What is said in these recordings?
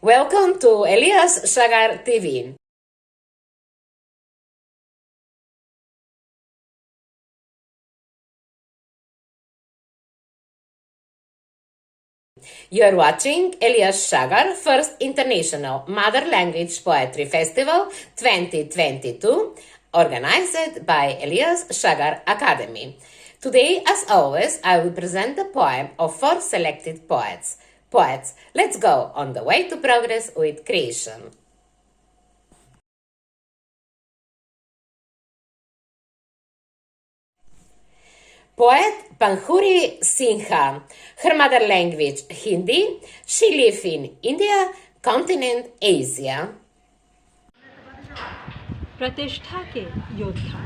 Welcome to Elias Shagar TV. You are watching Elias Shagar First International Mother Language Poetry Festival 2022, organized by Elias Shagar Academy. Today, as always, I will present the poem of 4 selected poets. Poets, let's go on the way to progress with creation. Poet Panjuri Singha. Her mother language Hindi. She lives in India, continent Asia. प्रतिष्ठा के योद्धा।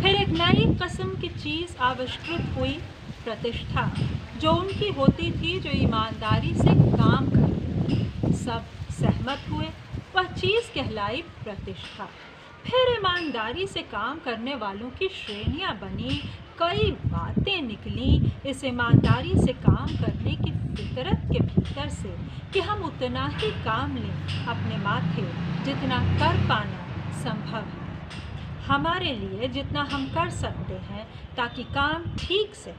फिर एक नई किस्म की चीज़ आविष्कृत हुई, प्रतिष्ठा, जो उनकी होती थी जो ईमानदारी से काम करते। सब सहमत हुए, वह चीज़ कहलाई प्रतिष्ठा। फिर ईमानदारी से काम करने वालों की श्रेणियां बनी, कई बातें निकली इस ईमानदारी से काम करने की फितरत के भीतर से कि हम उतना ही काम लें अपने माथे जितना कर पाना संभव है हमारे लिए, जितना हम कर सकते हैं, ताकि काम ठीक से,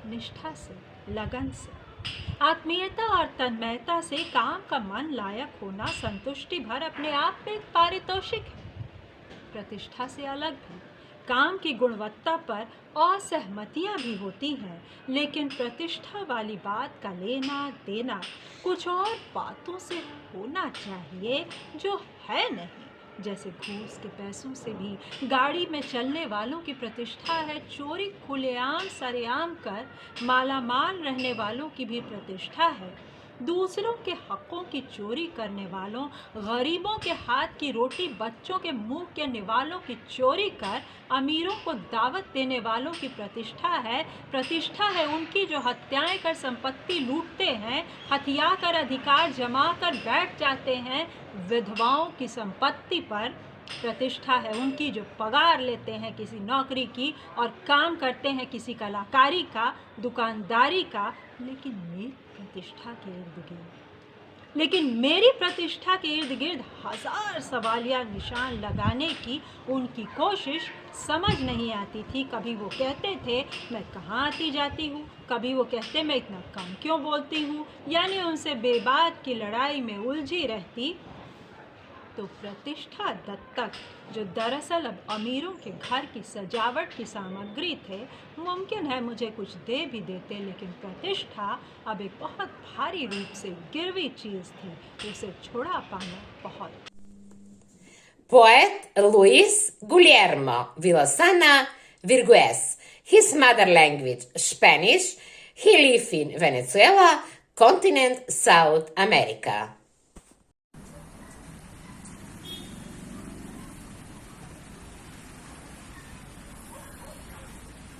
निष्ठा से, लगन से, आत्मीयता और तन्मयता से काम का मन लायक होना संतुष्टि भर अपने आप में एक पारितोषिक है। प्रतिष्ठा से अलग भी काम की गुणवत्ता पर असहमतियां भी होती हैं, लेकिन प्रतिष्ठा वाली बात का लेना देना कुछ और बातों से होना चाहिए जो है नहीं। जैसे घूस के पैसों से भी गाड़ी में चलने वालों की प्रतिष्ठा है, चोरी खुलेआम सरेआम कर मालामाल रहने वालों की भी प्रतिष्ठा है, दूसरों के हकों की चोरी करने वालों, गरीबों के हाथ की रोटी बच्चों के मुंह के निवालों की चोरी कर अमीरों को दावत देने वालों की प्रतिष्ठा है। प्रतिष्ठा है उनकी जो हत्याएं कर संपत्ति लूटते हैं, हथिया कर अधिकार जमा कर बैठ जाते हैं विधवाओं की संपत्ति पर। प्रतिष्ठा है उनकी जो पगार लेते हैं किसी नौकरी की और काम करते हैं किसी कलाकारी का, दुकानदारी का, लेकिन मेरी प्रतिष्ठा के इर्द गिर्द हजार सवालिया निशान लगाने की उनकी कोशिश समझ नहीं आती थी। कभी वो कहते थे मैं कहाँ आती जाती हूँ, कभी वो कहते मैं इतना कम क्यों बोलती हूँ, यानी उनसे बेबात की लड़ाई में उलझी रहती। तो प्रतिष्ठा दत्तक, जो दरअसल अब अमीरों के घर की सजावट की सामग्री थे, मुमकिन है मुझे कुछ दे भी देते, लेकिन प्रतिष्ठा अब एक बहुत भारी रूप से गिरवी चीज थी, उसे छुड़ा पाना बहुत। Poet Luis Guillermo Villasana Virgues. His mother language Spanish. He lives in Venezuela, continent South America.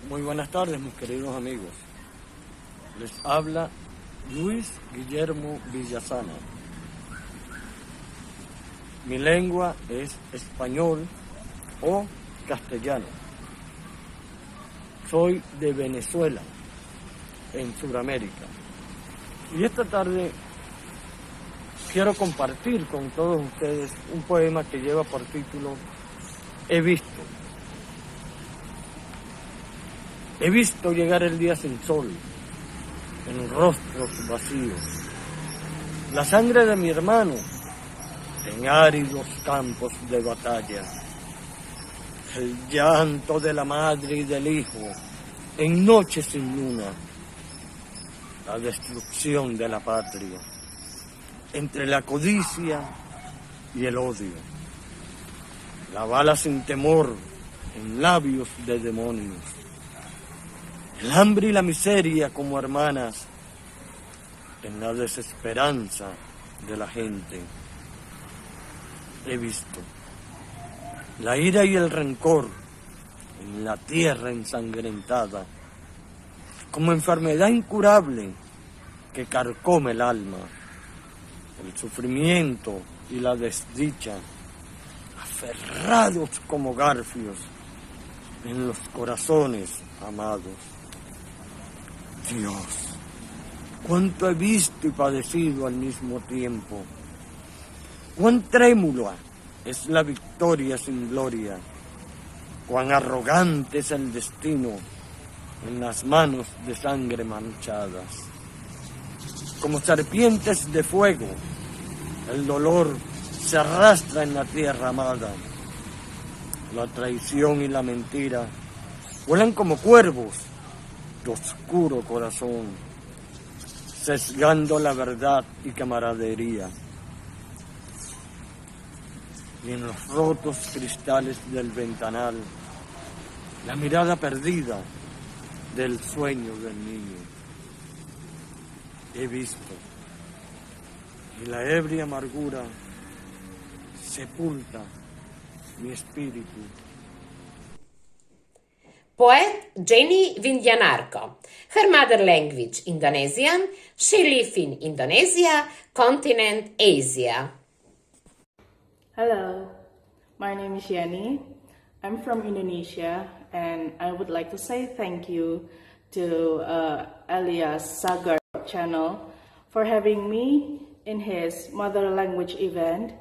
Muy buenas tardes, mis queridos amigos. Les habla Luis Guillermo Villasana. Mi lengua es español o castellano. Soy de Venezuela, en Sudamérica. Y esta tarde quiero compartir con todos ustedes un poema que lleva por título He visto. He visto llegar el día sin sol, en rostros vacíos, la sangre de mi hermano en áridos campos de batalla, el llanto de la madre y del hijo en noches sin luna, la destrucción de la patria, entre la codicia y el odio, la bala sin temor en labios de demonios, el hambre y la miseria como hermanas en la desesperanza de la gente. He visto la ira y el rencor en la tierra ensangrentada, como enfermedad incurable que carcome el alma, el sufrimiento y la desdicha, aferrados como garfios en los corazones amados. Dios, cuánto he visto y padecido al mismo tiempo, Cuán trémula es la victoria sin gloria, cuán arrogante es el destino en las manos de sangre manchadas. Como serpientes de fuego, el dolor se arrastra en la tierra amada. La traición y la mentira vuelan como cuervos de oscuro corazón, sesgando la verdad y camaradería. Y en los rotos cristales del ventanal, la mirada perdida del sueño del niño. He visto, y la ebria amargura sepulta mi espíritu. Poet Jenny Vindianarko. Her mother language Indonesian. She lives in Indonesia, continent Asia. Hello, my name is Jenny. I'm from Indonesia, and I would like to say thank you to Elias Sagar channel for having me in his mother language event,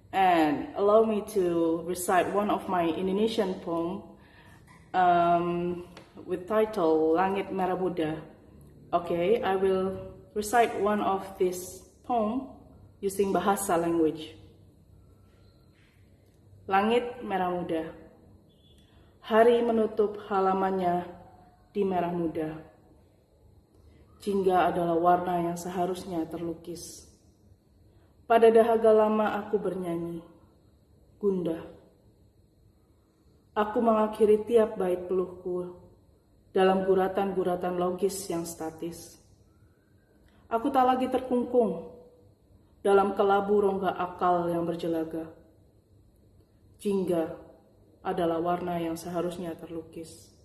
and allow me to recite one of my Indonesian poem with title Langit Merah Muda. Okay, I will recite one of this poem using Bahasa language. Langit merah muda, hari menutup halamannya di merah muda. Jingga adalah warna yang seharusnya terlukis. Pada dahaga lama aku bernyanyi, gundah. Aku mengakhiri tiap bait peluhku dalam guratan-guratan logis yang statis. Aku tak lagi terkungkung dalam kelabu rongga akal yang berjelaga. Jingga adalah warna yang seharusnya terlukis.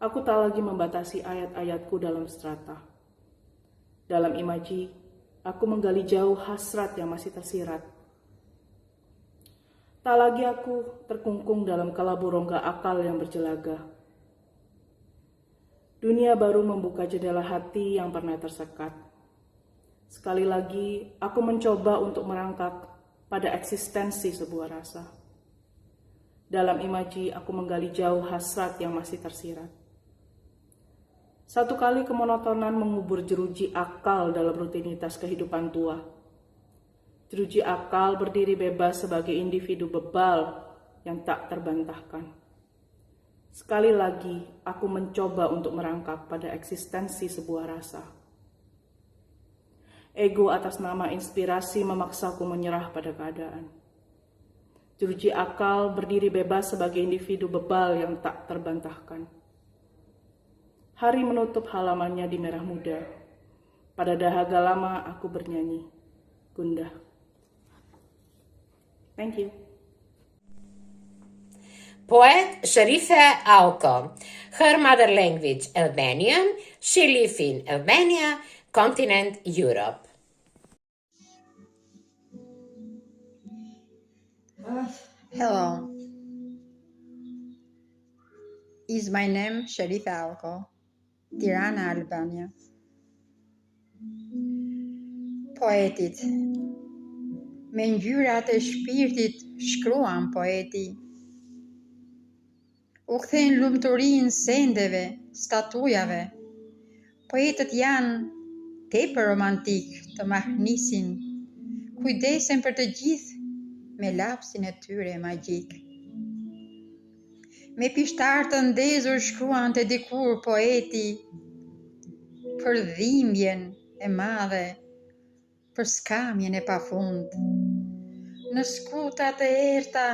Aku tak lagi membatasi ayat-ayatku dalam strata. Dalam imaji, aku menggali jauh hasrat yang masih tersirat. Tak lagi aku terkungkung dalam kelabu rongga akal yang berjelaga. Dunia baru membuka jendela hati yang pernah tersekat. Sekali lagi, aku mencoba untuk merangkak pada eksistensi sebuah rasa. Dalam imaji, aku menggali jauh hasrat yang masih tersirat. Satu kali kemonotonan mengubur jeruji akal dalam rutinitas kehidupan tua. Jeruji akal berdiri bebas sebagai individu bebal yang tak terbantahkan. Sekali lagi, aku mencoba untuk merangkak pada eksistensi sebuah rasa. Ego atas nama inspirasi memaksaku menyerah pada keadaan. Jeruji akal berdiri bebas sebagai individu bebal yang tak terbantahkan. Hari menutup halamannya di merah muda. Pada dahaga lama aku bernyanyi, gundah. Thank you. Poet Sharife Auko. Her mother language Albanian. She lives in Albania, continent Europe. Hello. Is my name Sharife Auko, Tirana, Albania. Poetit. Me ngjyrat e shpirtit shkruan poeti. U kthejnë lumturinë sendeve, statujave. Poetët janë tepër romantik të mahnisin, kujdesen për të gjithë me lapsin e tyre magjik. Me pishtar të ndezur shkruan të dikur poeti për dhimbjen e madhe, për skamjen e pafund. Në skutat e errta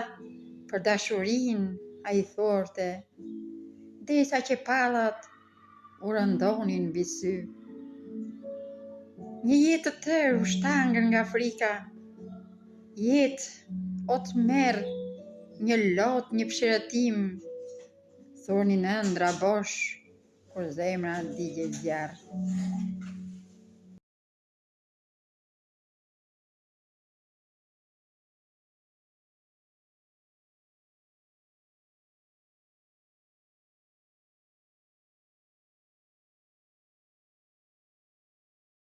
për dashurinë ai thorte, derisa që pallat u rëndonin mbi sy. Një jetë të tërë u shtangër nga frika, jetë o të merë një lot, një pshirëtim, thornin ëndra bosh, kur zemra digje zjarë.